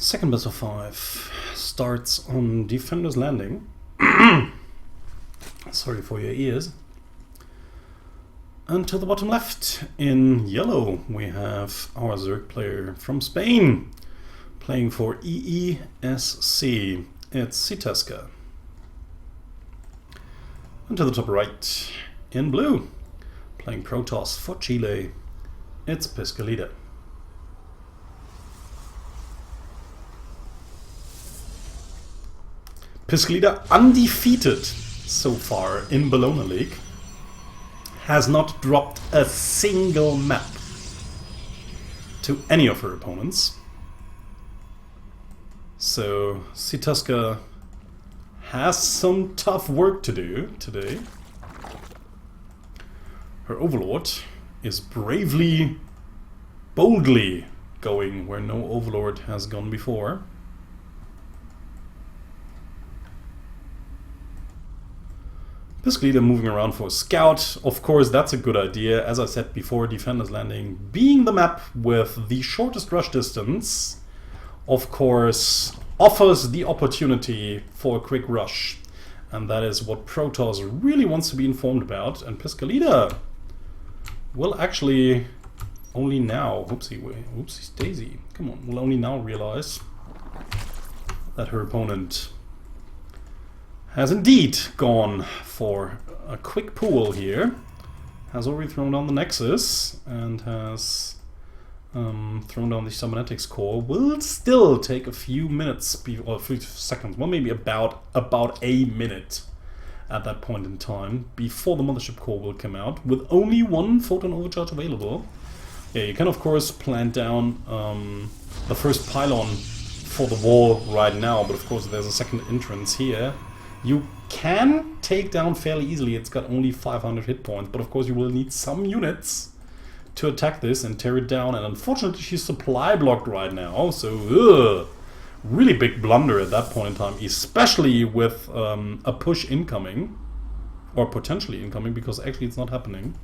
Second best of 5 starts on Defender's Landing. Sorry for your ears. And to the bottom left, in yellow, we have our Zerg player from Spain, playing for EESC. It's Sitaska. And to the top right, in blue, playing Protoss for Chile, it's Piscolita. Piscolita, undefeated so far in Bologna League, has not dropped a single map to any of her opponents. So Sitaska has some tough work to do today. Her Overlord is bravely, boldly going where no Overlord has gone before. Piscolita moving around for a scout. Of course, that's a good idea. As I said before, Defender's Landing being the map with the shortest rush distance, of course, offers the opportunity for a quick rush. And that is what Protoss really wants to be informed about. And Piscolita will actually only now, whoopsie daisy, come on, will only now realize that her opponent has indeed gone for a quick pool here, has already thrown down the Nexus and has thrown down the Cybernetics core. Will still take a few minutes, or a few seconds, well maybe about a minute at that point in time before the Mothership core will come out, with only one photon overcharge available. Yeah, you can of course plant down the first pylon for the wall right now, but of course there's a second entrance here. You can take down fairly easily. It's got only 500 hit points, but of course you will need some units to attack this and tear it down. And unfortunately she's supply blocked right now, so really big blunder at that point in time, especially with a push incoming, or potentially incoming, because actually it's not happening.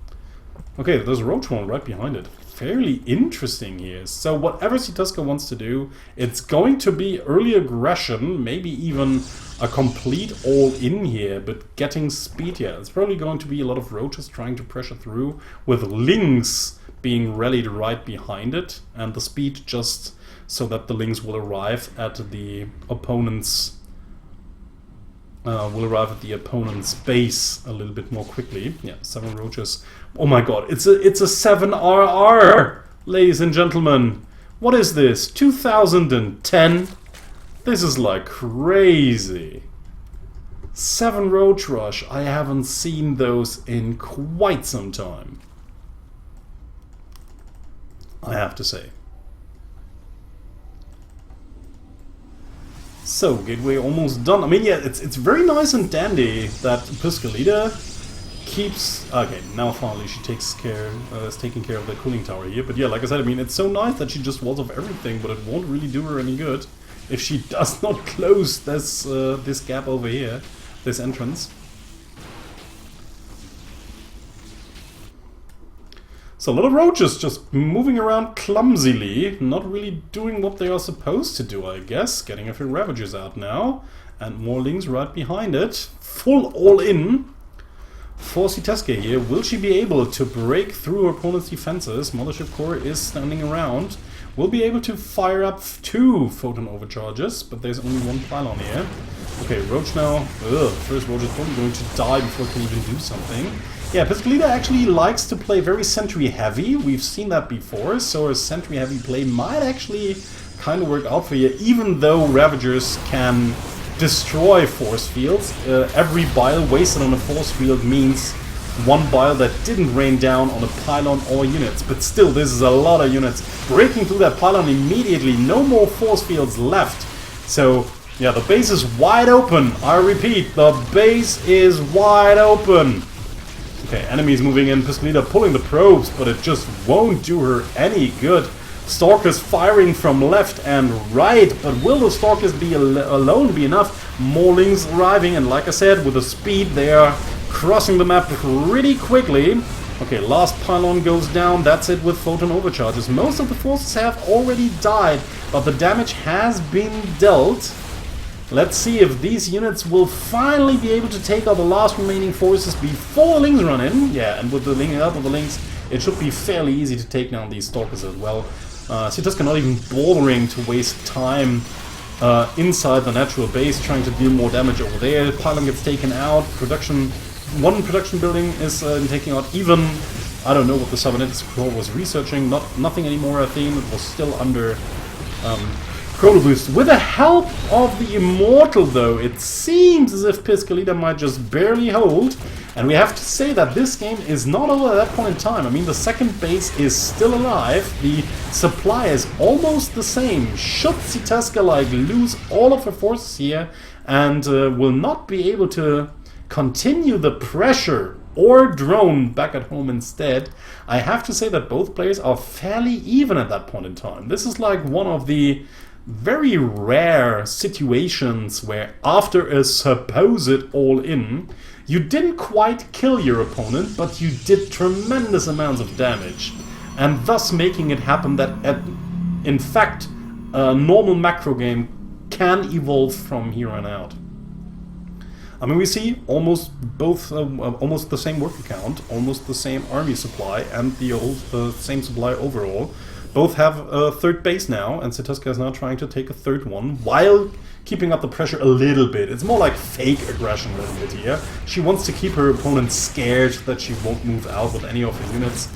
Okay, there's a roach one right behind it. Fairly interesting here. So whatever Sitaska wants to do, it's going to be early aggression, maybe even a complete all-in here, but getting speed here. It's probably going to be a lot of roaches trying to pressure through, with lings being rallied right behind it, and the speed just so that the lings will arrive at the opponent's base a little bit more quickly. Yeah, 7 roaches. Oh my god, it's a 7 RR, ladies and gentlemen. What is this? 2010? This is like crazy. 7 roach rush. I haven't seen those in quite some time, I have to say. So, gateway almost done. I mean, yeah, it's very nice and dandy that Piscolita keeps... Okay, now finally she takes care, is taking care of the cooling tower here. But yeah, like I said, I mean, it's so nice that she just walls off everything, but it won't really do her any good if she does not close this this gap over here, this entrance. So a lot of roaches just moving around clumsily, not really doing what they are supposed to do, I guess. Getting a few Ravagers out now, and more lings right behind it. Full all-in for Sitaska here. Will she be able to break through her opponent's defenses? Mothership core is standing around. Will be able to fire up 2 photon overcharges, but there's only 1 pylon here. Okay, roach now. Ugh, first roach is probably going to die before it can even do something. Yeah, Piscolita actually likes to play very sentry heavy. We've seen that before, so a sentry heavy play might actually kind of work out for you, even though Ravagers can destroy force fields. Every bile wasted on a force field means 1 bile that didn't rain down on a pylon or units. But still, this is a lot of units. Breaking through that pylon immediately, no more force fields left. So, yeah, the base is wide open. I repeat, the base is wide open. Okay, enemies moving in, Piscolita pulling the probes, but it just won't do her any good. Stalkers firing from left and right, but will the Stalkers be alone be enough? More lings arriving, and like I said, with the speed they are crossing the map pretty quickly. Okay, last pylon goes down. That's it with photon overcharges. Most of the forces have already died, but the damage has been dealt. Let's see if these units will finally be able to take out the last remaining forces before the Lings run in. Yeah, and with the help of the Lings, it should be fairly easy to take down these Stalkers as well. Sitaska not even bothering to waste time inside the natural base, trying to deal more damage over there. Pylon gets taken out. One production building is taking out. Even, I don't know what the cybernetics core was researching. Nothing anymore, I think. It was still under Chrono Boost. With the help of the Immortal, though, it seems as if Piscolita might just barely hold. And we have to say that this game is not over at that point in time. I mean, the second base is still alive. The supply is almost the same. Should Sitaska like lose all of her forces here and will not be able to continue the pressure or drone back at home instead, I have to say that both players are fairly even at that point in time. This is like one of the very rare situations where after a supposed all-in, you didn't quite kill your opponent, but you did tremendous amounts of damage, and thus making it happen that, in fact, a normal macro game can evolve from here on out. I mean, we see almost almost the same work count, almost the same army supply, and the same supply overall. Both have a third base now, and Sitaska is now trying to take a third one while keeping up the pressure a little bit. It's more like fake aggression a little bit here. She wants to keep her opponent scared that she won't move out with any of her units,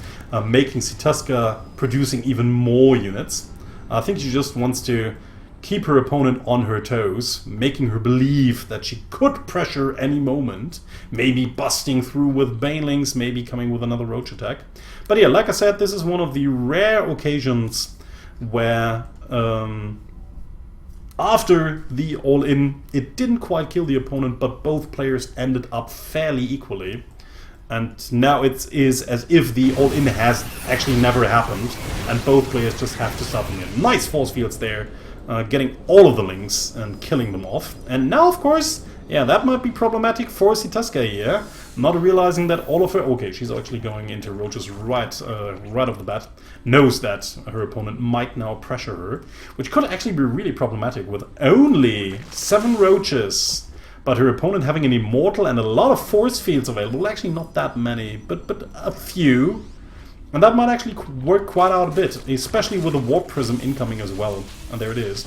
making Sitaska producing even more units. I think she just wants to keep her opponent on her toes, making her believe that she could pressure any moment, maybe busting through with Banelings, maybe coming with another roach attack. But yeah, like I said, this is one of the rare occasions where after the all-in, it didn't quite kill the opponent, but both players ended up fairly equally. And now it is as if the all-in has actually never happened, and both players just have to suffer it. Nice force fields there, getting all of the Lings and killing them off. And now, of course, yeah, that might be problematic for Sitaska here, not realizing that all of her... Okay, she's actually going into roaches right off the bat. Knows that her opponent might now pressure her, which could actually be really problematic with only 7 roaches. But her opponent having an Immortal and a lot of force fields available. Actually not that many, but a few. And that might actually work quite out a bit, especially with the Warp Prism incoming as well. And there it is.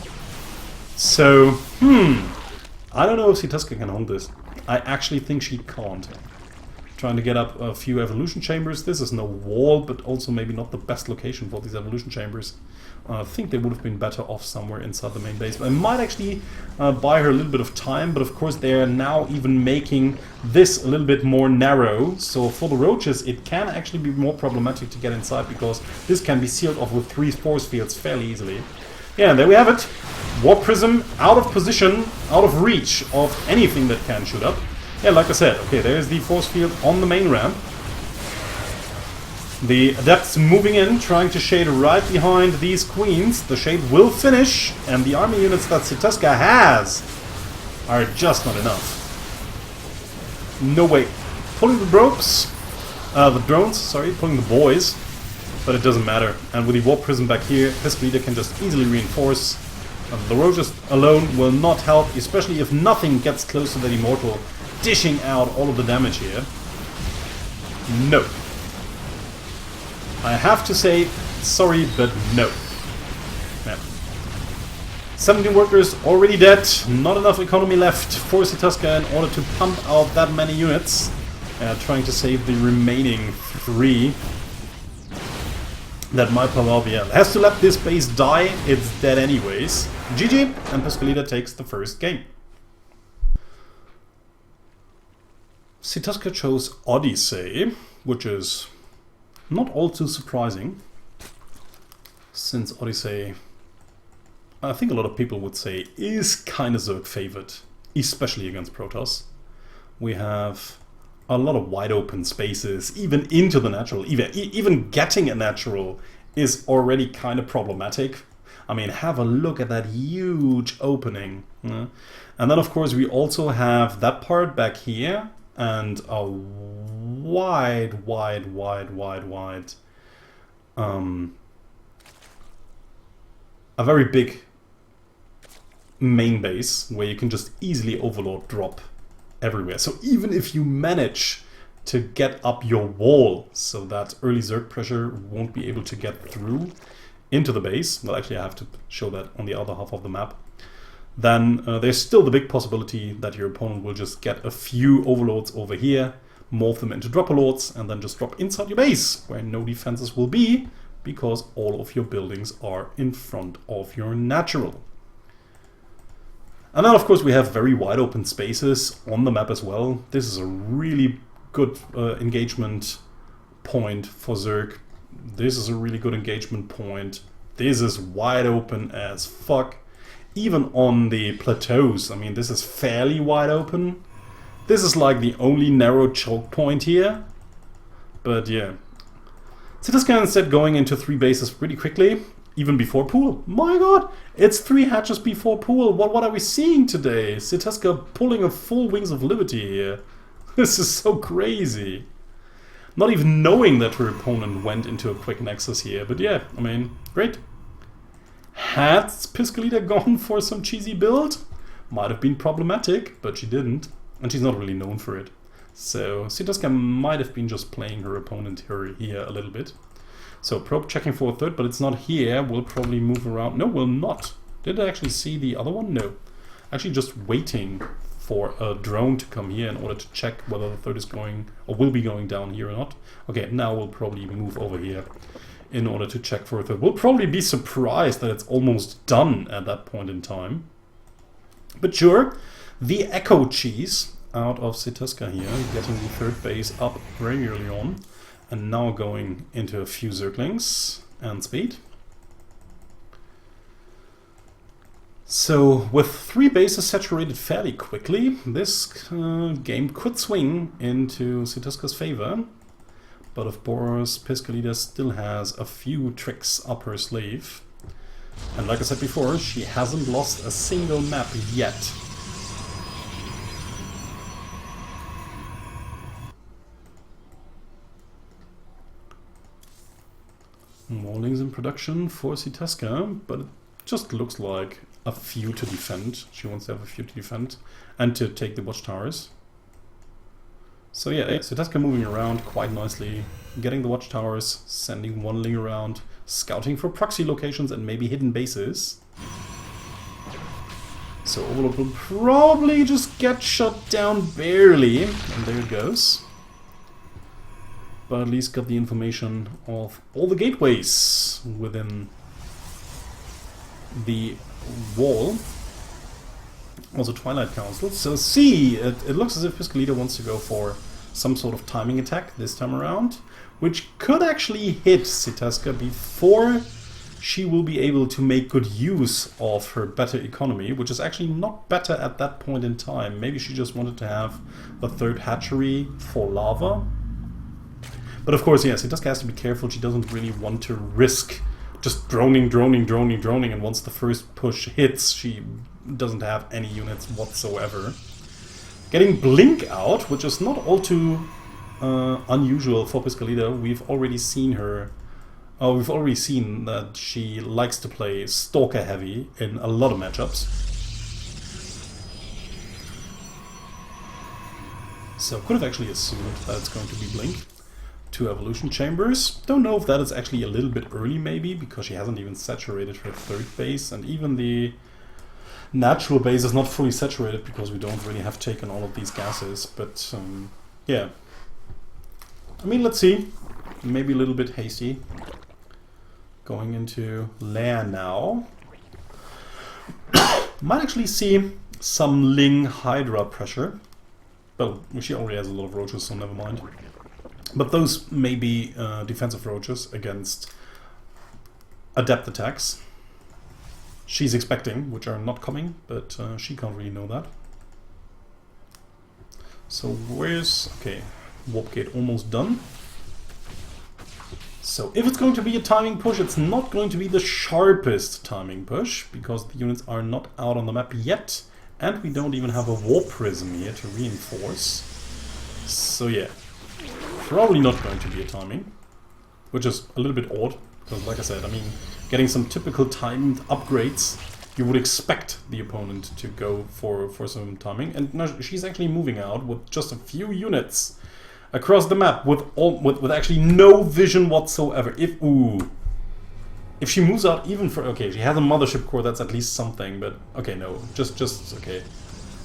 So, I don't know if Sitaska can hold this. I actually think she can't. Trying to get up a few evolution chambers. This is no wall, but also maybe not the best location for these evolution chambers. I think they would have been better off somewhere inside the main base. But I might actually buy her a little bit of time, but of course they are now even making this a little bit more narrow. So for the roaches, it can actually be more problematic to get inside, because this can be sealed off with 3 force fields fairly easily. Yeah, and there we have it. Warp Prism out of position, out of reach of anything that can shoot up. Yeah, like I said, okay, there's the force field on the main ramp. The Adepts moving in, trying to shade right behind these queens. The shade will finish, and the army units that Sitaska has are just not enough. No way. Pulling the drones, pulling the boys, but it doesn't matter. And with the Warp Prism back here, Piscolita can just easily reinforce. The roaches alone will not help, especially if nothing gets close to that Immortal, dishing out all of the damage here. No. I have to say, sorry, but no. Yeah. 17 workers already dead, not enough economy left for Sitaska in order to pump out that many units. Trying to save the remaining 3. That might pop up, yeah. Has to let this base die, it's dead anyways. GG, and Piscolita takes the first game. Sitaska chose Odyssey, which is not all too surprising, since Odyssey, I think a lot of people would say, is kind of Zerg favored, especially against Protoss. We have a lot of wide open spaces, even into the natural. Even getting a natural is already kind of problematic. I mean, have a look at that huge opening. And then, of course, we also have that part back here, and a wide, a very big main base where you can just easily overload drop everywhere. So even if you manage to get up your wall so that early Zerg pressure won't be able to get through into the base, well, actually I have to show that on the other half of the map, then there's still the big possibility that your opponent will just get a few overloads over here, morph them into dropperlords, and then just drop inside your base where no defenses will be, because all of your buildings are in front of your natural. And then of course we have very wide open spaces on the map as well. This is a really good engagement point for Zerg. This is a really good engagement point. This is wide open as fuck. Even on the plateaus, I mean, this is fairly wide open. This is like the only narrow choke point here. But yeah. Sitaska instead going into 3 bases pretty quickly, even before pool. My god, it's 3 hatches before pool. What are we seeing today? Sitaska pulling a full Wings of Liberty here. This is so crazy. Not even knowing that her opponent went into a quick nexus here. But yeah, I mean, great. Had Piscolita gone for some cheesy build? Might have been problematic, but she didn't. And she's not really known for it. So Sitaska might have been just playing her opponent here a little bit. So probe checking for a third, but it's not here. We'll probably move around. No, we'll not. Did I actually see the other one? No. Actually just waiting for a drone to come here in order to check whether the third is going or will be going down here or not. Okay, now we'll probably move over here in order to check for a third. We'll probably be surprised that it's almost done at that point in time. But sure, the Echo Cheese out of Sitaska here, getting the third base up very early on, and now going into a few Zerglings and speed. So with 3 bases saturated fairly quickly, this game could swing into Sitaska's favor. But of course, Piscolita still has a few tricks up her sleeve. And like I said before, she hasn't lost a single map yet. More lings in production for Sitaska, but it just looks like a few to defend. She wants to have a few to defend and to take the watchtowers. So yeah, Sitaska moving around quite nicely, getting the watchtowers, sending 1 ling around, scouting for proxy locations and maybe hidden bases. So Overlord will probably just get shot down barely, and there it goes. But at least got the information of all the gateways within the wall. Also Twilight Council. So see, it looks as if Piscolita wants to go for some sort of timing attack this time around, which could actually hit Sitaska before she will be able to make good use of her better economy, which is actually not better at that point in time. Maybe she just wanted to have the 3rd hatchery for lava. But of course, yes, Sitaska has to be careful. She doesn't really want to risk just droning, and once the first push hits, she doesn't have any units whatsoever. Getting Blink out, which is not all too unusual for Piscolita. We've already seen her. We've already seen that she likes to play Stalker heavy in a lot of matchups. So could have actually assumed that it's going to be Blink. 2 evolution chambers. Don't know if that is actually a little bit early maybe, because she hasn't even saturated her 3rd base, and even the natural base is not fully saturated because we don't really have taken all of these gases. But yeah, I mean, let's see. Maybe a little bit hasty. Going into Lair now. Might actually see some Ling Hydra pressure. Well, she already has a lot of roaches, so never mind. But those may be defensive roaches against adept attacks she's expecting, which are not coming, but she can't really know that. So where's... okay, warp gate almost done. So if it's going to be a timing push, it's not going to be the sharpest timing push, because the units are not out on the map yet, and we don't even have a warp prism here to reinforce. So yeah, probably not going to be a timing, which is a little bit odd, because like I said, I mean, getting some typical timed upgrades, you would expect the opponent to go for some timing, and now she's actually moving out with just a few units across the map with actually no vision whatsoever. If she moves out even for, okay, she has a mothership core, that's at least something, but okay, no, just okay,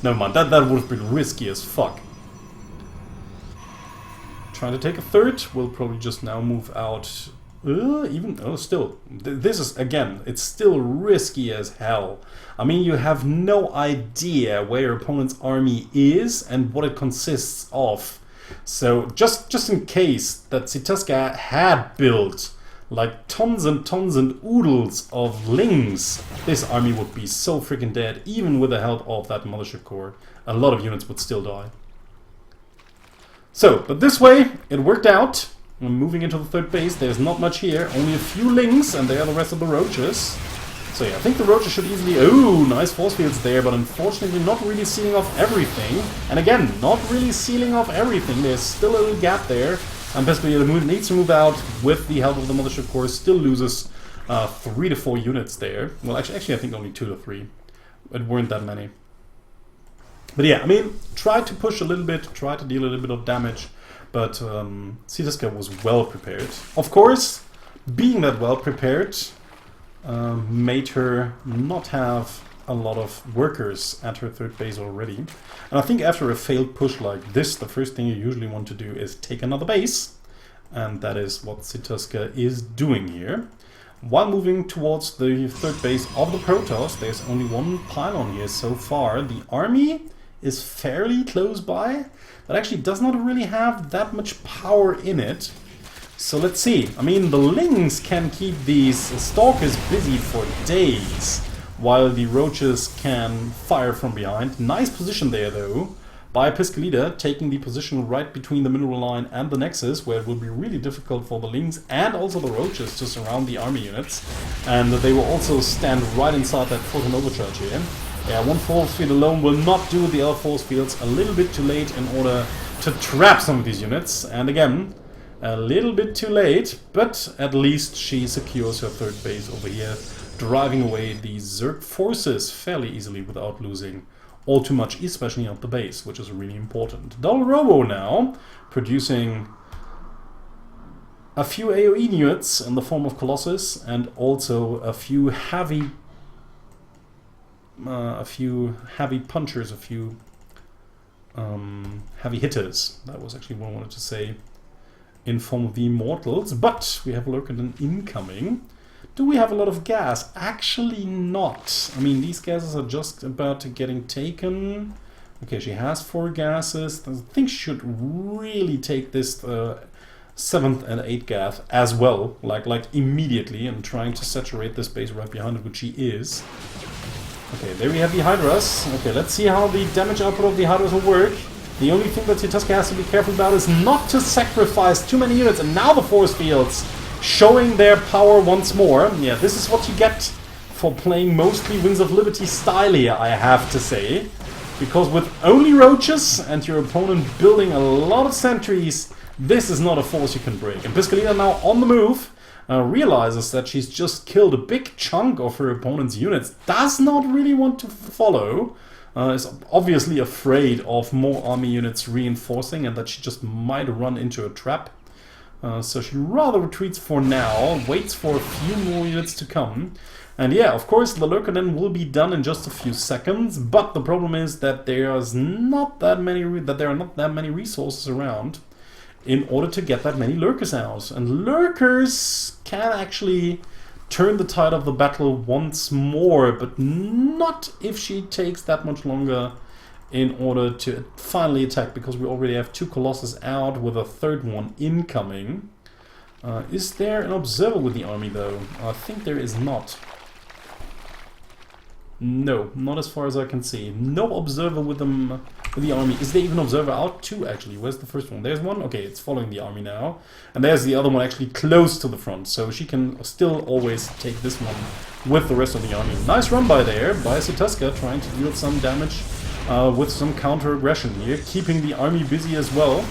never mind. That would have been risky as fuck. Trying to take a third, we'll probably just now move out. Still, this is, again, it's still risky as hell. I mean, you have no idea where your opponent's army is and what it consists of. So, just in case that Sitaska had built like tons and tons and oodles of lings, this army would be so freaking dead, even with the help of that mothership core. A lot of units would still die. So, but this way, it worked out. I'm moving into the third base, there's not much here, only a few lings, and there are the rest of the roaches. So yeah, I think the roaches should easily... Oh, nice force fields there, but unfortunately not really sealing off everything. And again, not really sealing off everything, there's still a little gap there. And Piscolita needs to move out with the help of the mothership core, still loses 3 to 4 units there. Well, actually I think only 2 to 3. It weren't that many. But yeah, I mean, try to push a little bit, try to deal a little bit of damage. But Sitaska was well prepared. Of course, being that well prepared made her not have a lot of workers at her third base already. And I think after a failed push like this, the first thing you usually want to do is take another base. And that is what Sitaska is doing here. While moving towards the third base of the Protoss, there's only one pylon here so far. The army is fairly close by, but actually does not really have that much power in it. So let's see. I mean, the lings can keep these stalkers busy for days, while the roaches can fire from behind. Nice position there, though, by Piscolita, taking the position right between the mineral line and the nexus, where it will be really difficult for the lings and also the roaches to surround the army units. And they will also stand right inside that photon overcharge here. Yeah, one force field alone will not do the other force fields. A little bit too late in order to trap some of these units. And again, a little bit too late, but at least she secures her third base over here, driving away the Zerg forces fairly easily without losing all too much, especially at the base, which is really important. Double Robo now, producing a few AoE units in the form of Colossus, and also a few heavy punchers, a few heavy hitters. That was actually what I wanted to say, in form of the Immortals. But we have Lurkenden incoming. Do we have a lot of gas? Actually not. I mean, these gases are just about to getting taken. Okay, she has 4 gases. I think she should really take this 7th and 8th gas as well, like immediately, and trying to saturate this base right behind it, which she is. Okay, there we have the Hydras. Okay, let's see how the damage output of the Hydras will work. The only thing that Sitaska has to be careful about is not to sacrifice too many units. And now the force fields showing their power once more. Yeah, this is what you get for playing mostly Wings of Liberty style here, I have to say. Because with only roaches and your opponent building a lot of sentries, this is not a force you can break. And Piscolita now on the move. Realizes that she's just killed a big chunk of her opponent's units, does not really want to follow, is obviously afraid of more army units reinforcing and that she just might run into a trap. So she rather retreats for now, waits for a few more units to come. And yeah, of course, the Lurkenden will be done in just a few seconds, but the problem is that there are not that many resources around in order to get that many lurkers out. And lurkers can actually turn the tide of the battle once more, but not if she takes that much longer in order to finally attack, because we already have 2 Colossus out with a 3rd one incoming. Is there an observer with the army though? I think there is not. No, not as far as I can see. No observer with them, with the army. Is there even an observer out? 2 actually. Where's the first one? There's one. Okay, it's following the army now. And there's the other one actually close to the front. So she can still always take this one with the rest of the army. Nice run by there by Sitaska, trying to deal some damage with some counter-aggression here, keeping the army busy as well.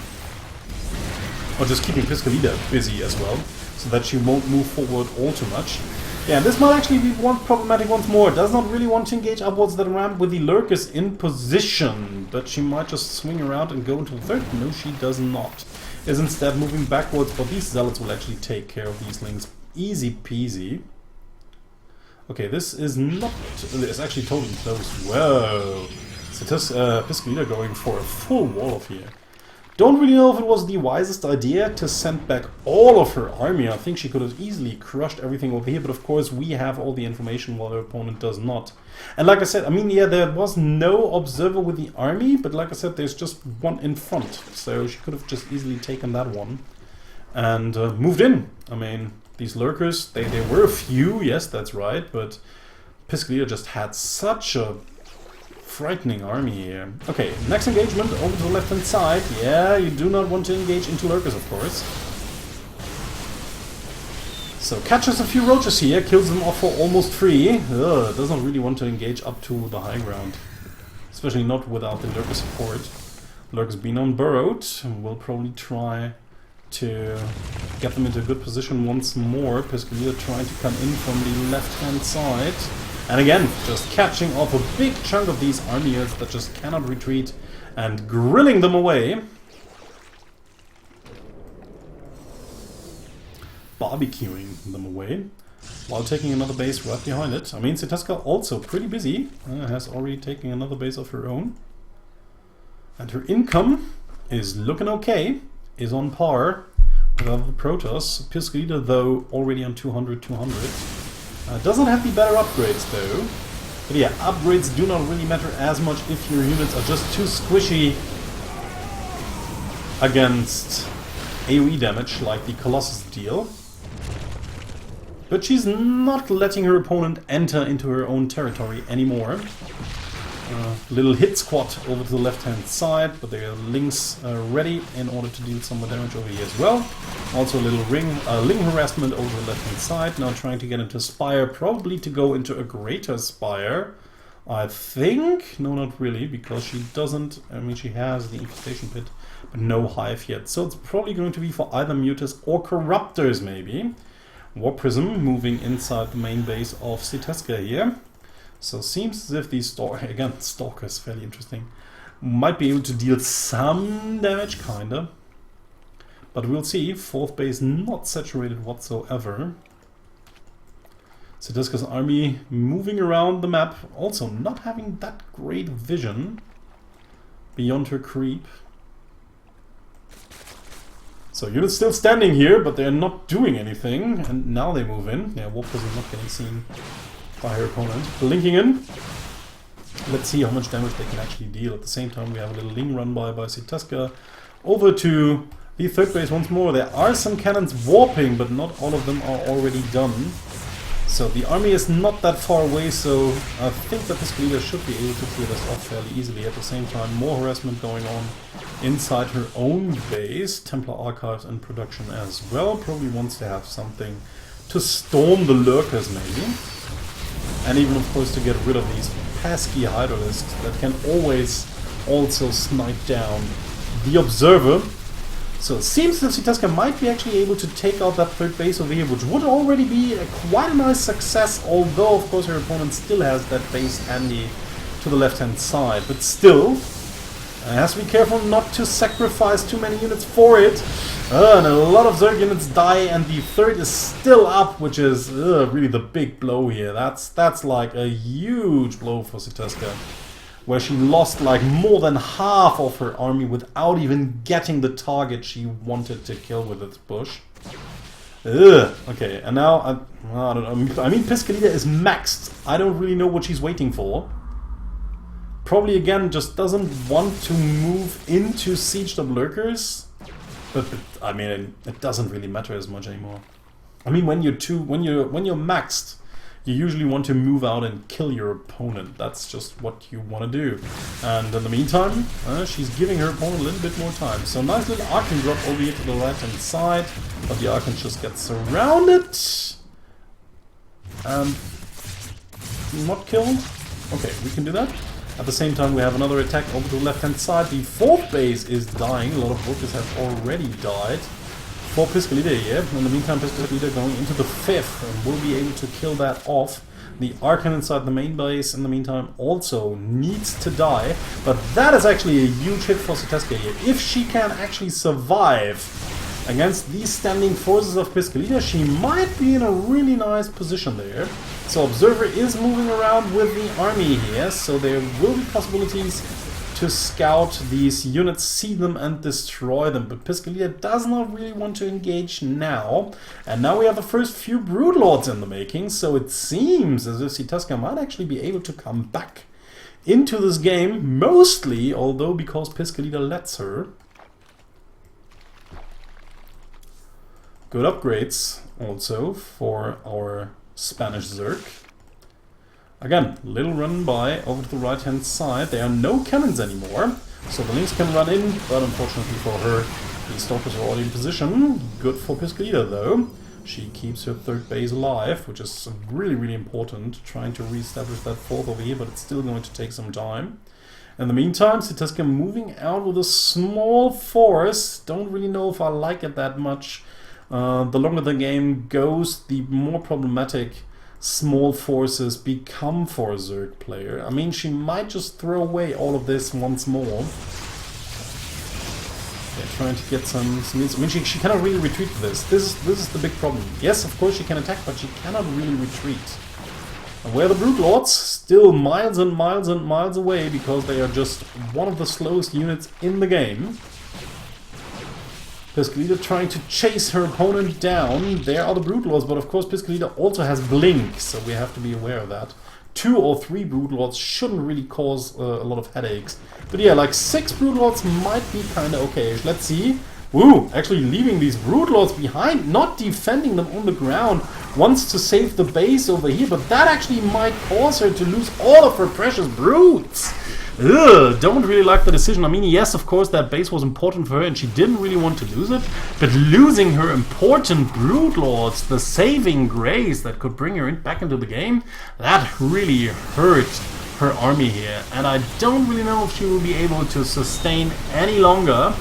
Or just keeping Piscolita busy as well, so that she won't move forward all too much. Yeah, this might actually be problematic once more. Does not really want to engage upwards that ramp with the lurkers in position, but she might just swing around and go into the third. No, she does not. Is instead moving backwards, but these zealots will actually take care of these lings easy peasy. Okay, this is not... It's actually totally close. Whoa! Piscolita going for a full wall of here. Don't really know if it was the wisest idea to send back all of her army. I think she could have easily crushed everything over here, but of course we have all the information while her opponent does not. And like I said, I mean, yeah, there was no observer with the army, but like I said, there's just one in front. So she could have just easily taken that one and moved in. I mean, these lurkers, they were a few, yes, that's right, but Piscolita just had such a frightening army here. Okay, next engagement over to the left hand side. Yeah, you do not want to engage into lurkers, of course. So catches a few roaches here, kills them off for almost free. Does not really want to engage up to the high ground, especially not without the lurker support. Lurkers being unburrowed, will probably try to get them into a good position once more. Piscolita trying to come in from the left hand side. And again, just catching off a big chunk of these armies that just cannot retreat and grilling them away. Barbecuing them away while taking another base right behind it. I mean, Sitaska also pretty busy. Has already taken another base of her own. And her income is looking okay. Is on par with other Protoss. Piscolita, though, already on 200. Doesn't have the better upgrades though. But yeah, upgrades do not really matter as much if your units are just too squishy against AoE damage like the Colossus deal. But she's not letting her opponent enter into her own territory anymore. Little hit squad over to the left hand side, but there are lings ready in order to deal some more damage over here as well. Also a little ling harassment over the left hand side, now trying to get into Spire, probably to go into a greater Spire, I think. No, not really, because she doesn't, I mean, she has the infestation pit, but no hive yet. So it's probably going to be for either Mutas or Corruptors maybe. War Prism moving inside the main base of Sitaska here. So seems as if these Stalkers, fairly interesting, might be able to deal some damage, kinda. But we'll see. Fourth base not saturated whatsoever. Sitaska's army moving around the map, also not having that great vision beyond her creep. So units still standing here, but they're not doing anything, and now they move in. Yeah, War Prism not getting seen by her opponent. Linking in. Let's see how much damage they can actually deal. At the same time, we have a little Ling run by Sitaska. Over to the third base once more. There are some cannons warping, but not all of them are already done. So the army is not that far away, so I think that Piscolita should be able to clear this off fairly easily. At the same time, more harassment going on inside her own base. Templar Archives in production as well. Probably wants to have something to storm the lurkers maybe. And even, of course, to get rid of these pesky hydralisks that can always also snipe down the observer. So it seems that Sitaska might be actually able to take out that third base over here, which would already be quite a nice success, although, of course, her opponent still has that base handy to the left-hand side. But still, has to be careful not to sacrifice too many units for it. And a lot of Zerg units die, and the third is still up, which is really the big blow here. That's like a huge blow for Sitaska, where she lost like more than half of her army without even getting the target she wanted to kill with its push. Okay, and now I don't know. I mean, Piscolita is maxed. I don't really know what she's waiting for. Probably again just doesn't want to move into sieged up lurkers. But I mean, it doesn't really matter as much anymore. I mean, when you're maxed, you usually want to move out and kill your opponent. That's just what you want to do. And in the meantime, she's giving her opponent a little bit more time. So nice little Archon drop over here to the right hand side, but the Archon just gets surrounded and not killed. Okay, we can do that. At the same time, we have another attack over to the left-hand side. The 4th base is dying. A lot of workers have already died for Piscolita here. In the meantime, Piscolita going into the 5th and will be able to kill that off. The Archon inside the main base, in the meantime, also needs to die. But that is actually a huge hit for Sitaska here. If she can actually survive against these standing forces of Piscolita, she might be in a really nice position there. So Observer is moving around with the army here, so there will be possibilities to scout these units, see them and destroy them. But Piscolita does not really want to engage now. And now we have the first few Broodlords in the making, so it seems as if Sitaska might actually be able to come back into this game, mostly, although because Piscolita lets her. Good upgrades also for our Spanish Zerg. Again, little run by over to the right hand side. There are no cannons anymore, so the Lynx can run in, but unfortunately for her, the Stalkers are already in position. Good for Piscolita though. She keeps her 3rd base alive, which is really important, trying to re-establish that 4th over here, but it's still going to take some time. In the meantime, Sitaska moving out with a small force. Don't really know if I like it that much. The longer the game goes, the more problematic small forces become for a Zerg player. I mean, she might just throw away all of this once more. They're trying to get some means. I mean, she cannot really retreat for this. This is the big problem. Yes, of course she can attack, but she cannot really retreat. And where the Broodlords, still miles and miles and miles away, because they are just one of the slowest units in the game. Piscolita trying to chase her opponent down. There are the Broodlords, but of course Piscolita also has Blink, so we have to be aware of that. 2 or 3 Broodlords shouldn't really cause a lot of headaches. But yeah, like 6 Broodlords might be kind of okay. Let's see. Woo! Actually leaving these Broodlords behind, not defending them on the ground. Wants to save the base over here, but that actually might cause her to lose all of her precious broods. Ugh, don't really like the decision. I mean, yes, of course, that base was important for her and she didn't really want to lose it, but losing her important Broodlords, the saving grace that could bring her back into the game, that really hurt her army here. And I don't really know if she will be able to sustain any longer.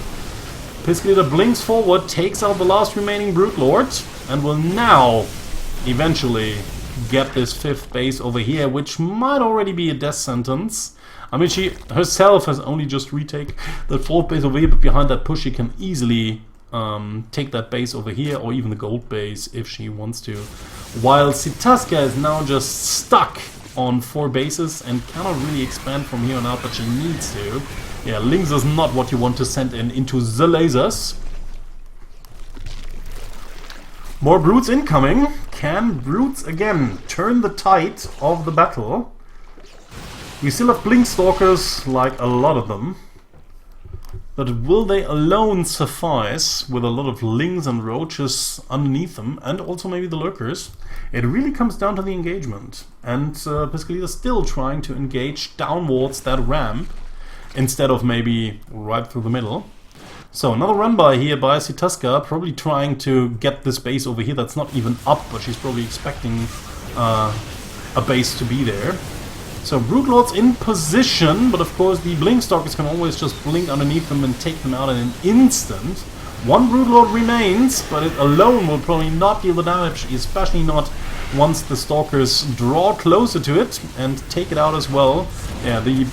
Piscolita blinks forward, takes out the last remaining Broodlord, and will now eventually get this 5th base over here, which might already be a death sentence. I mean, she herself has only just retake that 4th base over here, but behind that push she can easily take that base over here, or even the gold base if she wants to. While Sitaska is now just stuck on 4 bases and cannot really expand from here on out, but she needs to. Yeah, Lynx is not what you want to send into the lasers. More brutes incoming. Can brutes again turn the tide of the battle? We still have Blink Stalkers, like a lot of them. But will they alone suffice with a lot of Lynx and Roaches underneath them, and also maybe the Lurkers? It really comes down to the engagement. And Piscolita is still trying to engage downwards that ramp, instead of maybe right through the middle. So another run by here by Sitaska, probably trying to get this base over here that's not even up, but she's probably expecting a base to be there. So Broodlords in position, but of course the Blink Stalkers can always just blink underneath them and take them out in an instant. 1 Broodlord remains, but it alone will probably not deal the damage, especially not once the Stalkers draw closer to it and take it out as well. Yeah, the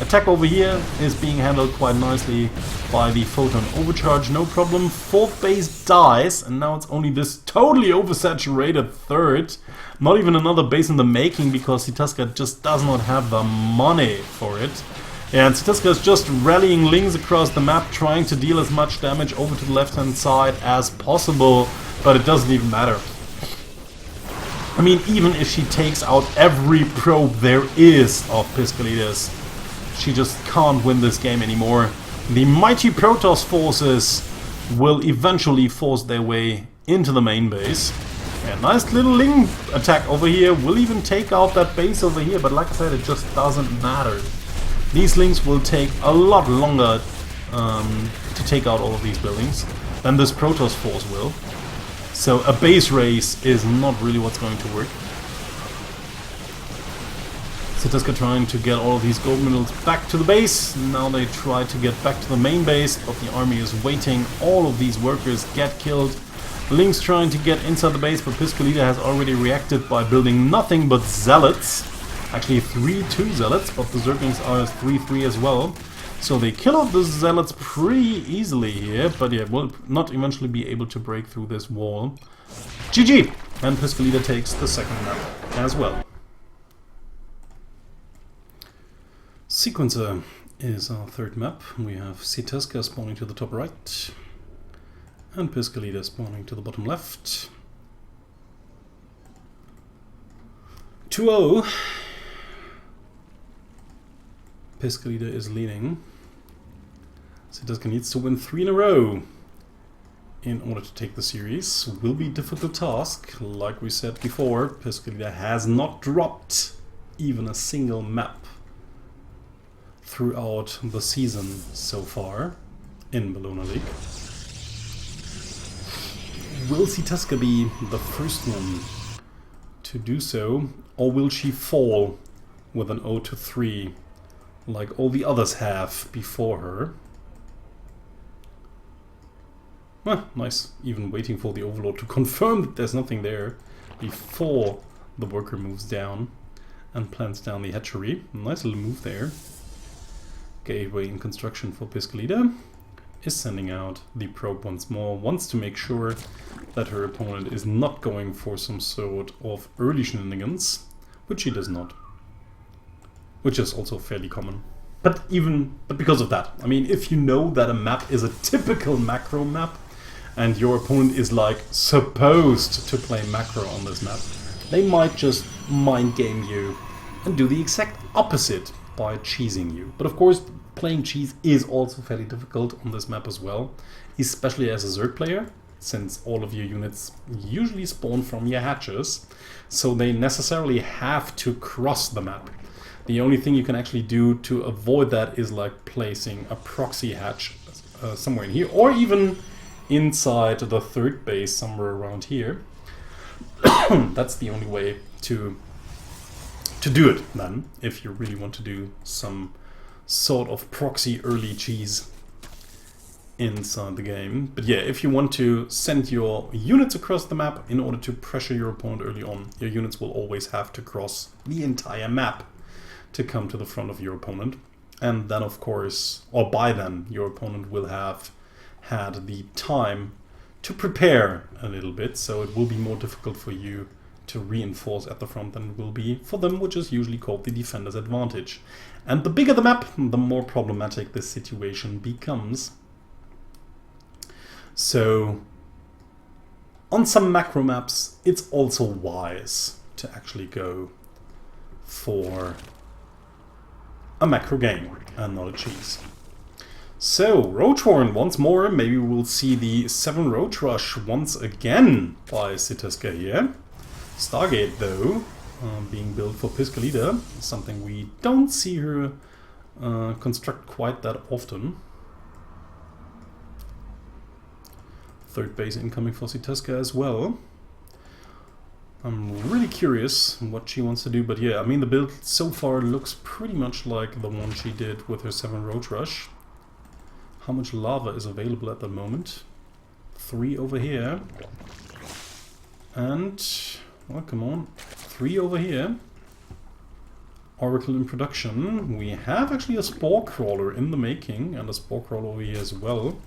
attack over here is being handled quite nicely by the Photon Overcharge, no problem. 4th base dies, and now it's only this totally oversaturated 3rd. Not even another base in the making, because Sitaska just does not have the money for it. And Sitaska is just rallying Lynx across the map, trying to deal as much damage over to the left-hand side as possible, but it doesn't even matter. I mean, even if she takes out every probe there is of Piscolita's, she just can't win this game anymore. The mighty Protoss forces will eventually force their way into the main base. A nice little Ling attack over here will even take out that base over here, but like I said, it just doesn't matter. These Lings will take a lot longer to take out all of these buildings than this Protoss force will. So a base race is not really what's going to work. Sitaska trying to get all of these gold minerals back to the base. Now they try to get back to the main base, but the army is waiting. All of these workers get killed. Link's trying to get inside the base, but Piscolita has already reacted by building nothing but zealots. Actually 3-2 zealots, but the Zerglings are 3-3 as well. So they kill off the zealots pretty easily here, but yeah, will not eventually be able to break through this wall. GG! And Piscolita takes the second map as well. Sequencer is our third map. We have Sitaska spawning to the top right, and Piscolita spawning to the bottom left. 2-0. Piscolita is leading. Sitaska needs to win 3 in a row in order to take the series. Will be a difficult task. Like we said before, Piscolita has not dropped even a single map throughout the season so far in Bellona League. Will Sitaska be the first one to do so, or will she fall with an 0-3 like all the others have before her? Nice, even waiting for the Overlord to confirm that there's nothing there before the worker moves down and plants down the hatchery. Nice little move there. Gateway in construction for Piscolita. Is sending out the probe once more, wants to make sure that her opponent is not going for some sort of early shenanigans, which she does not. Which is also fairly common. But because of that, I mean, if you know that a map is a typical macro map, and your opponent is like supposed to play macro on this map, they might just mind game you and do the exact opposite by cheesing you. But of course, playing cheese is also fairly difficult on this map as well, especially as a Zerg player, since all of your units usually spawn from your hatches, so they necessarily have to cross the map. The only thing you can actually do to avoid that is like placing a proxy hatch somewhere in here, or even inside the third base somewhere around here. That's the only way to do it then, if you really want to do some sort of proxy early cheese inside the game. But yeah, if you want to send your units across the map in order to pressure your opponent early on, your units will always have to cross the entire map to come to the front of your opponent. And then of course, or by then, your opponent will have had the time to prepare a little bit, so it will be more difficult for you to reinforce at the front than it will be for them, which is usually called the defender's advantage. And the bigger the map, the more problematic this situation becomes. So on some macro maps, it's also wise to actually go for a macro game and not a cheese. So, Roachhorn once more. Maybe we'll see the 7 Roach Rush once again by Sitaska here. Stargate, though, being built for Piscolita, something we don't see her construct quite that often. Third base incoming for Sitaska as well. I'm really curious what she wants to do, but yeah, I mean, the build so far looks pretty much like the one she did with her 7 Roach Rush. How much lava is available at the moment? 3 over here. And, well, come on, 3 over here. Oracle in production. We have actually a Spore Crawler in the making, and a Spore Crawler over here as well.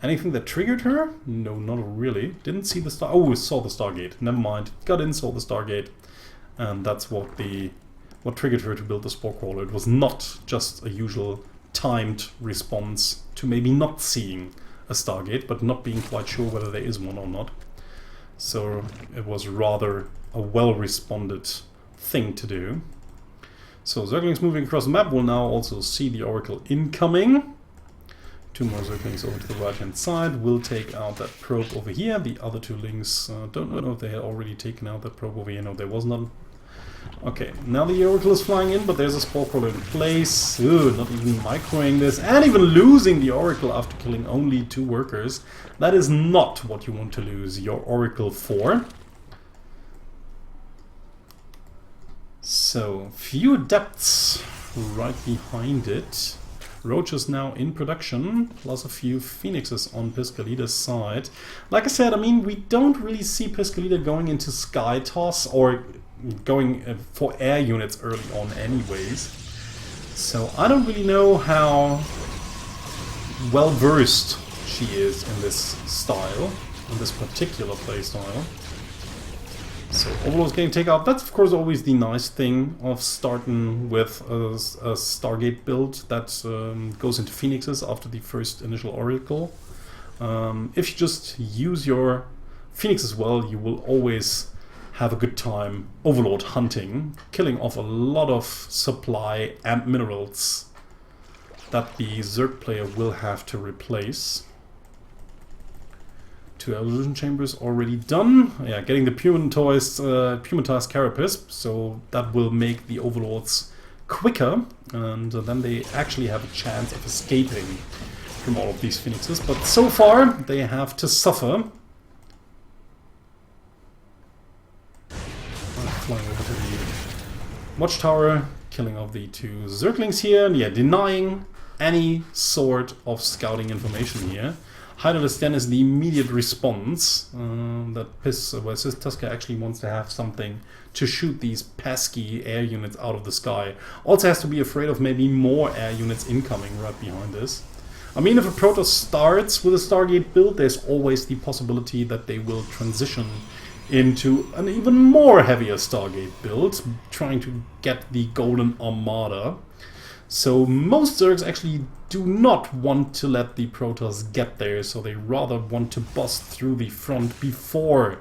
Anything that triggered her? No, not really. Didn't see the star. Oh, we saw the Stargate. Never mind. Got in, saw the Stargate. And that's what triggered her to build the Spore Crawler. It was not just a usual timed response to maybe not seeing a Stargate, but not being quite sure whether there is one or not. So it was rather a well-responded thing to do. So Zerglings moving across the map will now also see the Oracle incoming. 2 more Zerglings over to the right-hand side will take out that probe over here. The other 2 links, don't know if they had already taken out that probe over here. No, there was none. Okay, now the Oracle is flying in, but there's a Spore Crawler in place. Ugh, not even microing this, and even losing the Oracle after killing only 2 workers. That is not what you want to lose your Oracle for. So, few adepts right behind it. Roach is now in production, plus a few Phoenixes on Piscolita's side. Like I said, I mean, we don't really see Piscolita going into Sky Toss or going for air units early on anyways. So I don't really know how well versed she is in this style, in this particular play style. So Overlord's getting take out. That's of course always the nice thing of starting with a Stargate build that goes into Phoenixes after the first initial Oracle. If you just use your Phoenix well, you will always have a good time Overlord hunting, killing off a lot of supply and minerals that the Zerg player will have to replace. 2 evolution chambers already done. Yeah, getting the pumatized carapace, so that will make the overlords quicker, and then they actually have a chance of escaping from all of these phoenixes. But so far, they have to suffer. Flying over to the watchtower, killing off the 2 zerglings here, and yeah, denying any sort of scouting information here. Hydralis then is the immediate response that Sitaska actually wants to have something to shoot these pesky air units out of the sky. Also has to be afraid of maybe more air units incoming right behind this. I mean, if a Protoss starts with a Stargate build, there's always the possibility that they will transition into an even more heavier Stargate build, trying to get the Golden Armada. So most Zergs actually do not want to let the Protoss get there, so they rather want to bust through the front before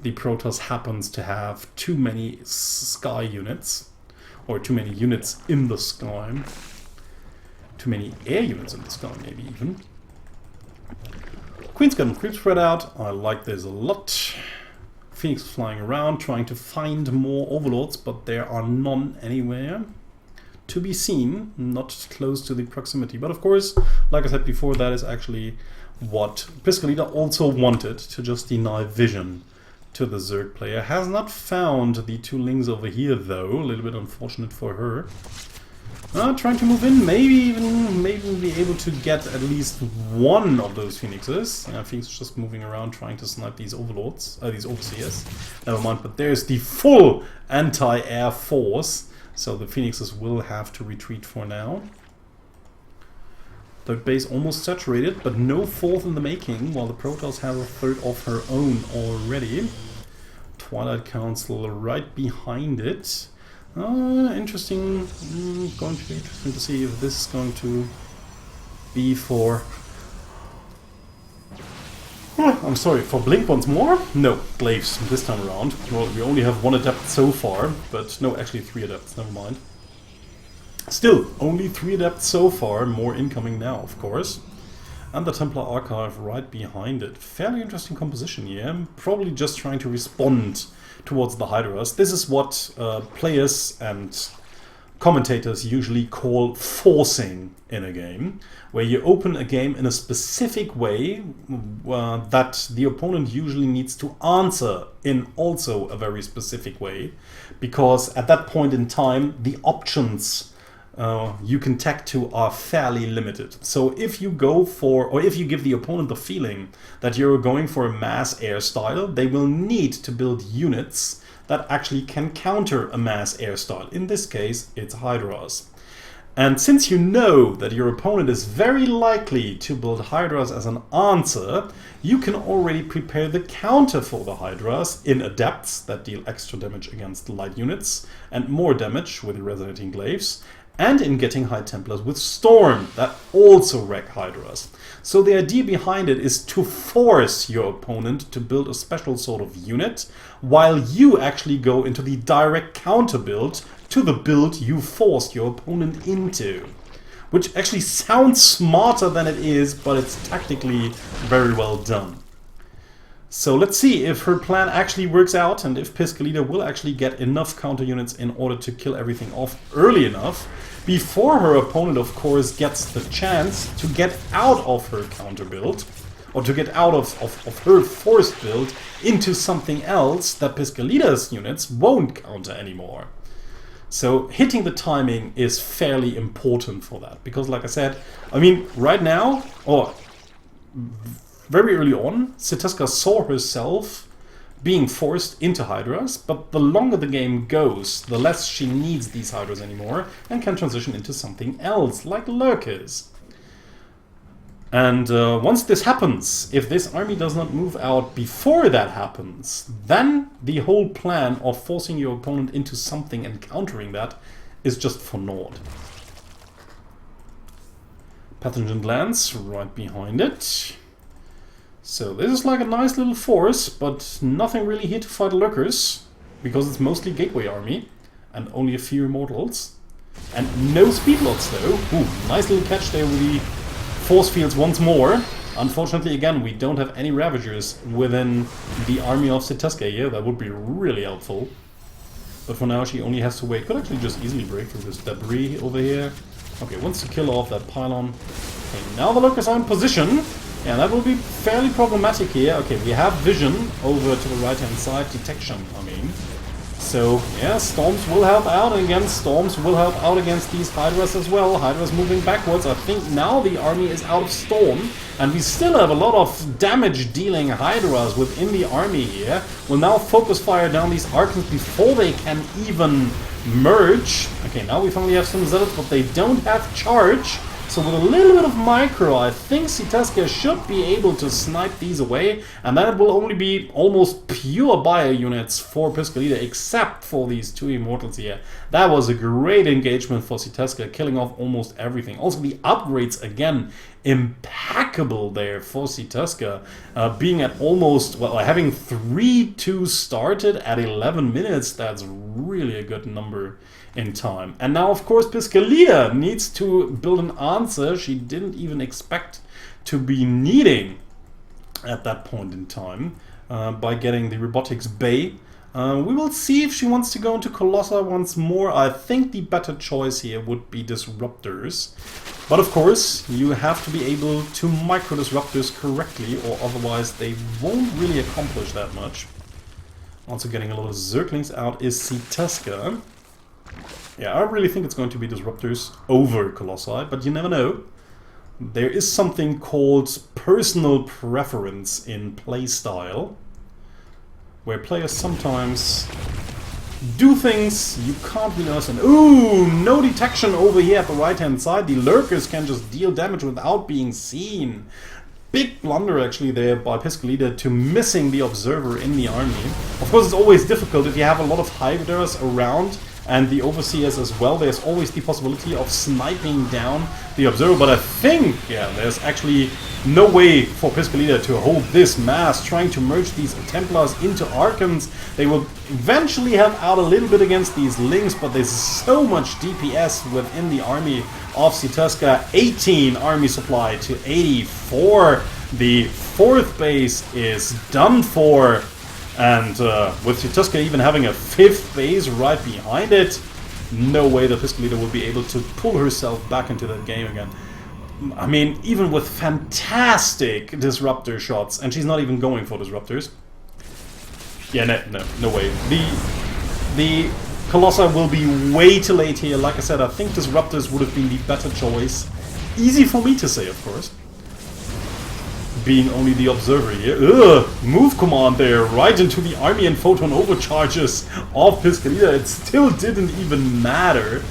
the Protoss happens to have too many sky units, or too many units in the sky. Too many air units in the sky, maybe even. Queen's got creep spread out. I like this a lot. Phoenix is flying around, trying to find more overlords, but there are none anywhere to be seen, not close to the proximity. But of course, like I said before, that is actually what Piscolita also wanted, to just deny vision to the Zerg player. Has not found the 2 lings over here though, a little bit unfortunate for her. Trying to move in, maybe even be able to get at least one of those Phoenixes. Phoenix is just moving around trying to snipe these overlords, these overseers. Never mind, but there's the full anti-air force. So the Phoenixes will have to retreat for now. Third base almost saturated, but no 4th in the making, while the Protoss have a 3rd of her own already. Twilight Council right behind it. Interesting. Going to be interesting to see if this is going to be for... I'm sorry, for Blink once more? No, Glaives this time around. Well, we only have 1 adept so far, but no, actually 3 adepts, never mind. Still, only 3 adepts so far, more incoming now, of course. And the Templar Archive right behind it. Fairly interesting composition here, probably just trying to respond towards the Hydras. This is what players and commentators usually call forcing in a game, where you open a game in a specific way that the opponent usually needs to answer in also a very specific way, because at that point in time the options you can tack to are fairly limited. So if you go for, or if you give the opponent the feeling that you're going for a mass air style, they will need to build units that actually can counter a mass air style. In this case, it's Hydras. And since you know that your opponent is very likely to build Hydras as an answer, you can already prepare the counter for the Hydras in Adepts that deal extra damage against light units and more damage with Resonating Glaives, and in getting High Templars with Storm that also wreck Hydras. So the idea behind it is to force your opponent to build a special sort of unit, while you actually go into the direct counter build to the build you forced your opponent into. Which actually sounds smarter than it is, but it's tactically very well done. So let's see if her plan actually works out, and if Piscolita will actually get enough counter units in order to kill everything off early enough, before her opponent, of course, gets the chance to get out of her counter build, or to get out of her forced build into something else that Piscolita's units won't counter anymore. So hitting the timing is fairly important for that. Because like I said, I mean, right now, or very early on, Sitaska saw herself being forced into Hydras, but the longer the game goes, the less she needs these Hydras anymore and can transition into something else, like Lurkers. And once this happens, if this army does not move out before that happens, then the whole plan of forcing your opponent into something and countering that is just for naught. Pathogen Lance right behind it. So this is like a nice little force, but nothing really here to fight Lurkers, because it's mostly Gateway army, and only a few Immortals. And no Speedlots though. Ooh, nice little catch there with the force fields once more. Unfortunately, again, we don't have any Ravagers within the army of Sitaska here. That would be really helpful. But for now, she only has to wait. Could actually just easily break through this debris over here. Okay, wants to kill off that pylon. Okay, now the Lurkers are in position. Yeah, that will be fairly problematic here. Okay, we have vision over to the right-hand side. Detection, I mean. So, yeah, Storms will help out, and again, Storms will help out against these Hydras as well. Hydras moving backwards. I think now the army is out of Storm, and we still have a lot of damage-dealing Hydras within the army here. We'll now focus fire down these Archons before they can even merge. Okay, now we finally have some Zealots, but they don't have charge. So with a little bit of micro, I think Sitaska should be able to snipe these away, and then it will only be almost pure bio units for Piscolita, except for these two Immortals here. That was a great engagement for Sitaska, killing off almost everything. Also the upgrades, again, impeccable there for Sitaska, being at almost, well, having 3-2 started at 11 minutes, that's really a good number in time. And now, of course, Piscolita needs to build an answer she didn't even expect to be needing at that point in time by getting the Robotics Bay. We will see if she wants to go into Colossa once more. I think the better choice here would be Disruptors. But of course, you have to be able to micro-disruptors correctly, or otherwise they won't really accomplish that much. Also getting a lot of Zerglings out is Sitaska. Yeah, I really think it's going to be Disruptors over Colossi, but you never know. There is something called personal preference in playstyle, where players sometimes do things you can't really understand. Ooh, no detection over here at the right-hand side. The Lurkers can just deal damage without being seen. Big blunder actually there by Piscolita to missing the Observer in the army. Of course, it's always difficult if you have a lot of Hydras around and the Overseers as well. There's always the possibility of sniping down the Observer, but I think, yeah, there's actually no way for Piscolita to hold this mass, trying to merge these Templars into Archons. They will eventually help out a little bit against these Lings, but there's so much DPS within the army of Sitaska. 18 army supply to 84. The 4th base is done for. And with Sitaska even having a 5th base right behind it, no way that Piscolita will be able to pull herself back into that game again. I mean, even with fantastic disruptor shots, and she's not even going for disruptors. Yeah, no way. The Colossi will be way too late here. Like I said, I think disruptors would have been the better choice. Easy for me to say, of course. Being only the observer here. Ugh, move command there, right into the army and photon overcharges of Piscolita. It still didn't even matter.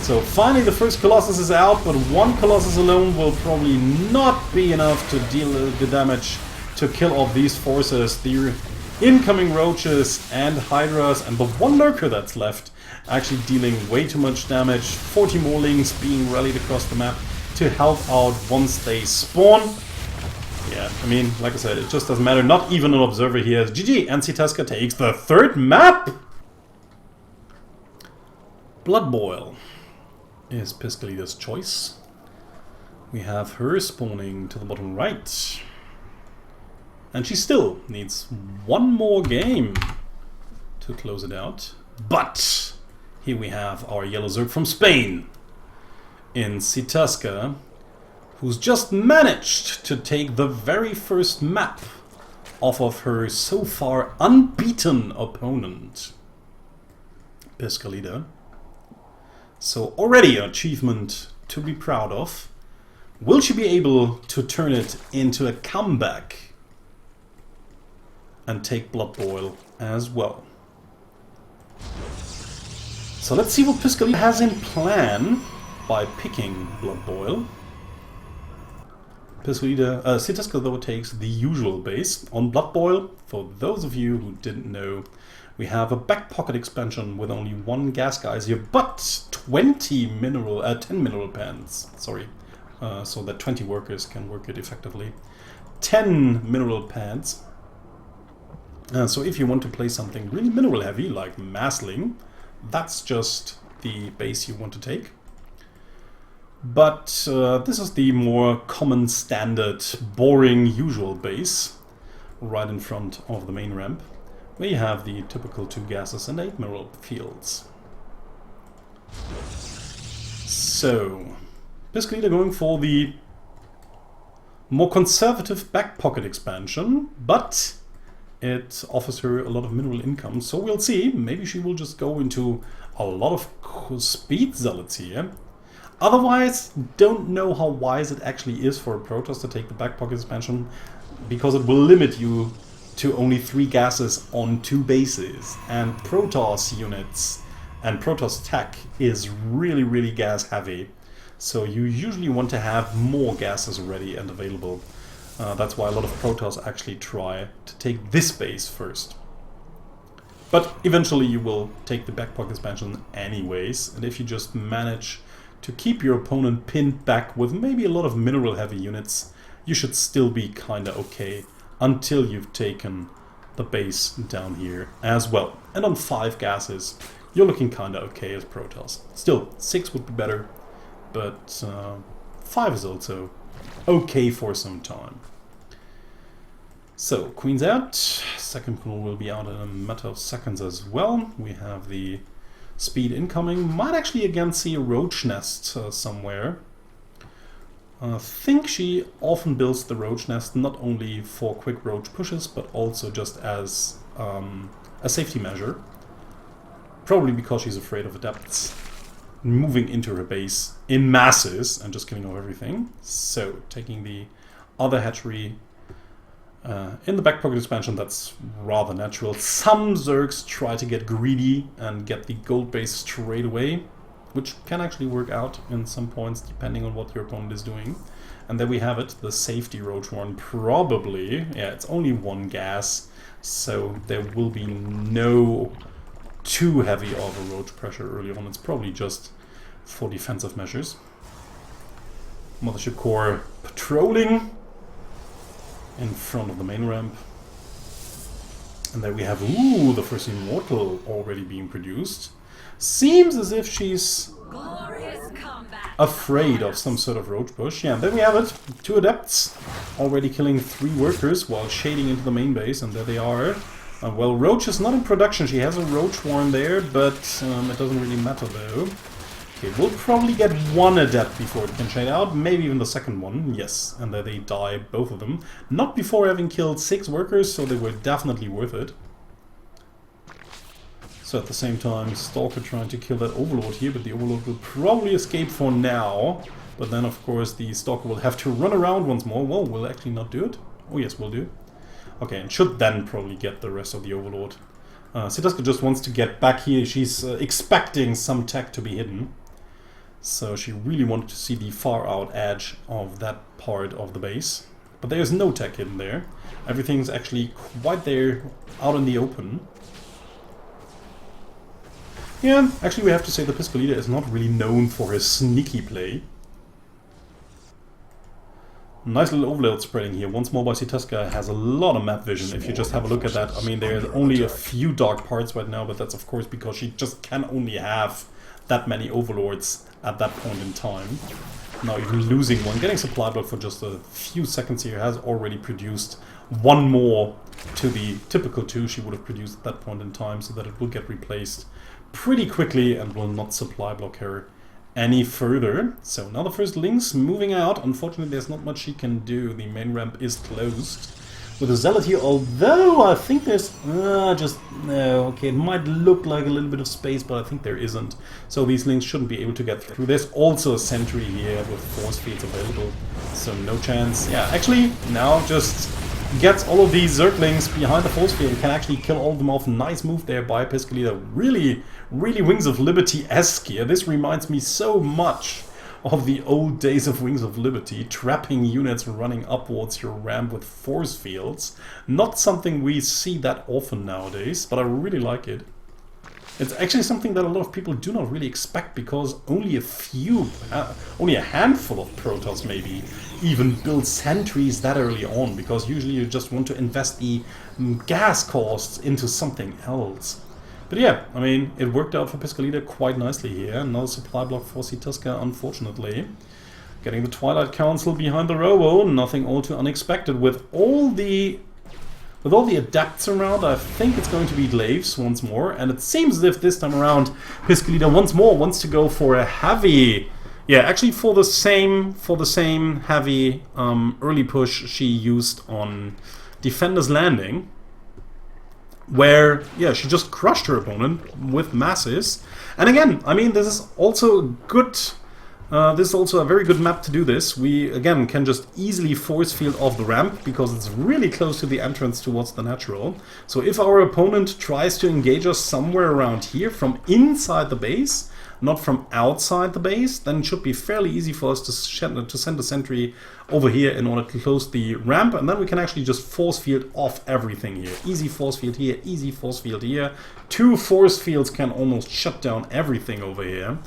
So finally the first Colossus is out, but one Colossus alone will probably not be enough to deal the damage to kill off these forces. The incoming Roaches and Hydras and the one Lurker that's left actually dealing way too much damage. 40 more Lings being rallied across the map to help out once they spawn. Yeah, I mean, like I said, it just doesn't matter. Not even an observer here. GG, and Sitaska takes the 3rd map! Blood Boil is Piscolita's choice. We have her spawning to the bottom right. And she still needs one more game to close it out. But here we have our Yellow Zerg from Spain in Sitaska, who's just managed to take the very first map off of her so far unbeaten opponent, Piscolita. So already an achievement to be proud of. Will she be able to turn it into a comeback and take Blood Boil as well? So let's see what Piscolita has in plan by picking Blood Boil. Sitaska though takes the usual base on Blood Boil. For those of you who didn't know, we have a back pocket expansion with only 1 gas geyser, but 10 mineral pans. Sorry, so that 20 workers can work it effectively. 10 mineral pads. So if you want to play something really mineral heavy like Massling, that's just the base you want to take. But this is the more common, standard, boring, usual base right in front of the main ramp, where you have the typical 2 gases and 8 mineral fields. So, Piscolita going for the more conservative back pocket expansion, but it offers her a lot of mineral income, so we'll see. Maybe she will just go into a lot of speed zealots here. Otherwise, don't know how wise it actually is for a Protoss to take the back pocket expansion, because it will limit you to only 3 gases on 2 bases, and Protoss units and Protoss tech is really gas heavy, so you usually want to have more gases ready and available. That's why a lot of Protoss actually try to take this base first. But eventually you will take the back pocket expansion anyways, and if you just manage to keep your opponent pinned back with maybe a lot of mineral heavy units, you should still be kinda okay until you've taken the base down here as well. And on 5 gases, you're looking kinda okay as Protoss. Still, 6 would be better, but 5 is also okay for some time. So, Queen's out. Second Queen will be out in a matter of seconds as well. We have the speed incoming. Might actually again see a roach nest somewhere. I think she often builds the roach nest not only for quick roach pushes, but also just as a safety measure. Probably because she's afraid of adepts moving into her base in masses and just killing off everything. So, taking the other hatchery in the back pocket expansion, that's rather natural. Some Zergs try to get greedy and get the gold base straight away, which can actually work out in some points depending on what your opponent is doing. And there we have it, the safety roach one. Probably, yeah, it's only 1 gas, so there will be no too heavy of a roach pressure early on. It's probably just for defensive measures. Mothership Core patrolling in front of the main ramp. And there we have, ooh, the first Immortal already being produced. Seems as if she's afraid of some sort of roach push. Yeah, there we have it. 2 adepts already killing 3 workers while shading into the main base, and there they are. Well, Roach is not in production. She has a Roach Warren there, but it doesn't really matter though. Okay, we'll probably get 1 adept before it can shade out, maybe even the second one. Yes, and there they die, both of them. Not before having killed 6 workers, so they were definitely worth it. So at the same time, Stalker trying to kill that Overlord here, but the Overlord will probably escape for now. But then, of course, the Stalker will have to run around once more. Well, we'll actually not do it. Oh yes, we'll do. Okay, and should then probably get the rest of the Overlord. Sitaska just wants to get back here. She's expecting some tech to be hidden. So she really wanted to see the far out edge of that part of the base. But there's no tech hidden there. Everything's actually quite there, out in the open. Yeah, actually we have to say that Piscolita is not really known for her sneaky play. Nice little overload spreading here. Once more by Sitaska, has a lot of map vision. If you just have a look at that, I mean, there's only a few dark parts right now, but that's of course because she just can only have that many overlords at that point in time. Now even losing one, getting supply block for just a few seconds here has already produced 1 more to the typical 2 she would have produced at that point in time, so that it will get replaced pretty quickly and will not supply block her any further. So now the first Lynx moving out. Unfortunately there's not much she can do. The main ramp is closed. with a Zealot here, although I think there's no, okay, it might look like a little bit of space, but I think there isn't. So these links shouldn't be able to get through. There's also a sentry here with force fields available, so no chance. Yeah, actually, now just gets all of these Zerglings behind the force field, can actually kill all of them off. Nice move there by Piscolita. Really, really Wings of Liberty-esque here. This reminds me so much of the old days of Wings of Liberty, trapping units running upwards your ramp with force fields. Not something we see that often nowadays, but I really like it. It's actually something that a lot of people do not really expect, because only a handful of Protoss maybe even build sentries that early on, because usually you just want to invest the gas costs into something else. But yeah, I mean, it worked out for Piscolita quite nicely here. No supply block for Sitaska, unfortunately. Getting the Twilight Council behind the Robo, nothing all too unexpected. With all the adepts around, I think it's going to be Glaives once more. And it seems as if this time around, Piscolita once more wants to go for a heavy... Yeah, actually for the same heavy early push she used on Defender's Landing, where, yeah, she just crushed her opponent with masses. And again, I mean, this is also good. This is also a very good map to do this. We, again, can just easily force field off the ramp, because it's really close to the entrance towards the natural. So if our opponent tries to engage us somewhere around here from inside the base, not from outside the base, then it should be fairly easy for us to send a sentry over here in order to close the ramp, and then we can actually just force field off everything here. Easy force field here, easy force field here. 2 force fields can almost shut down everything over here.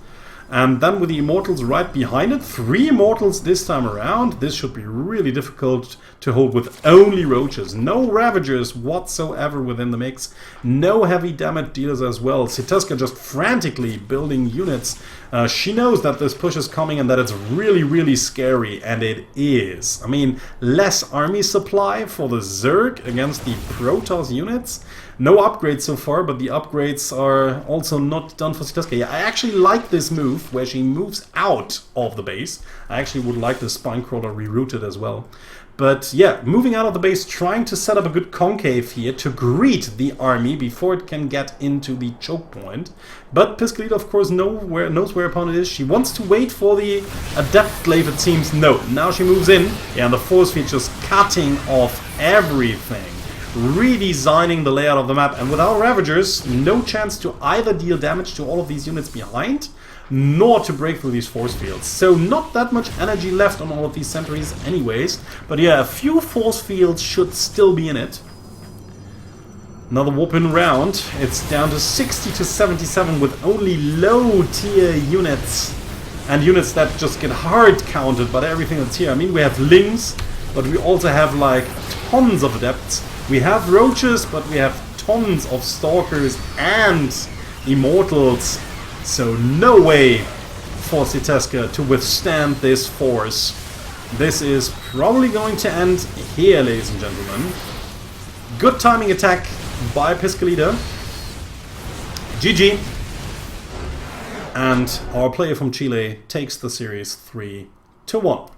And then with the Immortals right behind it, 3 Immortals this time around, this should be really difficult to hold with only Roaches. No Ravagers whatsoever within the mix. No heavy damage dealers as well. Sitaska just frantically building units. She knows that this push is coming and that it's really, really scary, and it is. I mean, less army supply for the Zerg against the Protoss units. No upgrades so far, but the upgrades are also not done for Sitaska. Yeah, I actually like this move, where she moves out of the base. I actually would like the Spinecrawler rerouted as well. But yeah, moving out of the base, trying to set up a good concave here to greet the army before it can get into the choke point. But Piscolita, of course, knows where opponent is. She wants to wait for the Adept Glaive, it seems. No, now she moves in. Yeah, and the force field just cutting off everything. Redesigning the layout of the map, and without Ravagers, no chance to either deal damage to all of these units behind, nor to break through these force fields. So not that much energy left on all of these sentries anyways, but yeah, a few force fields should still be in it. Another warp-in round. It's down to 60 to 77 with only low-tier units, and units that just get hard counted by everything that's here. I mean, we have Lings, but we also have like tons of Adepts. We have Roaches, but we have tons of Stalkers and Immortals. So no way for Sitaska to withstand this force. This is probably going to end here, ladies and gentlemen. Good timing attack by Piscolita. GG. And our player from Chile takes the series 3-1.